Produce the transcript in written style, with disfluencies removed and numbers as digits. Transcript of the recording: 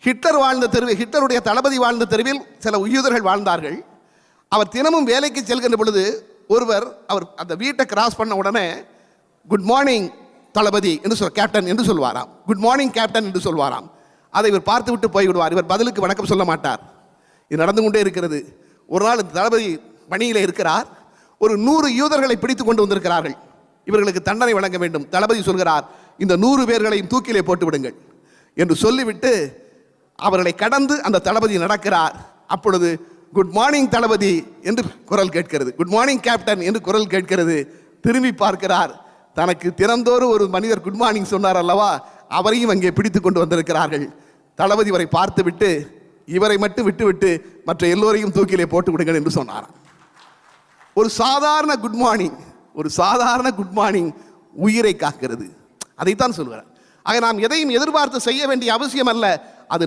Hitler வாழ்ந்த தெருவில், ஹிட்லருடைய தளபதி வாழ்ந்த தெருவில் சில யூதர்கள் வாழ்ந்தார்கள். அவர் தினமும் வேலைக்கு செல்கின்ற பொழுது ஒருவர் அவர் அந்த வீட்டை கிராஸ் பண்ண உடனே குட் மார்னிங் தளபதி என்று கேப்டன் என்று சொல்வாராம். குட் மார்னிங் கேப்டன் என்று சொல்வாராம். அதை இவர் பார்த்து விட்டு போய்விடுவார். இவர் பதிலுக்கு வணக்கம் சொல்ல மாட்டார். இது நடந்து கொண்டே இருக்கிறது. ஒரு நாள் தளபதி பணியிலே இருக்கிறார். ஒரு 100 யூதர்களை பிடித்து கொண்டு வந்திருக்கிறார்கள். இவர்களுக்கு தண்டனை வழங்க வேண்டும். தளபதி சொல்கிறார், இந்த 100 பேர்களையும் தூக்கிலே போட்டு விடுங்கள் என்று சொல்லிவிட்டு அவர்களை கடந்து அந்த தளபதி நடக்கிறார். அப்பொழுது குட் மார்னிங் தளபதி என்று குரல் கேட்கிறது, குட் மார்னிங் கேப்டன் என்று குரல் கேட்கிறது. திரும்பி பார்க்கிறார். தனக்கு திறந்தோறும் ஒரு மனிதர் குட் மார்னிங் சொன்னார் அல்லவா, அவரையும் அங்கே பிடித்து கொண்டு வந்திருக்கிறார்கள். தளபதி இவரை பார்த்து விட்டு இவரை மட்டும் விட்டுவிட்டு மற்ற எல்லோரையும் தூக்கிலே போட்டு விடுங்கள் என்று சொன்னார். ஒரு சாதாரண குட் மார்னிங், ஒரு சாதாரண குட் மார்னிங் உயிரை காக்கிறது. அதைத்தான் சொல்கிறார். ஆக நாம் எதையும் எதிர்பார்த்து செய்ய வேண்டிய அவசியம் அல்ல. அது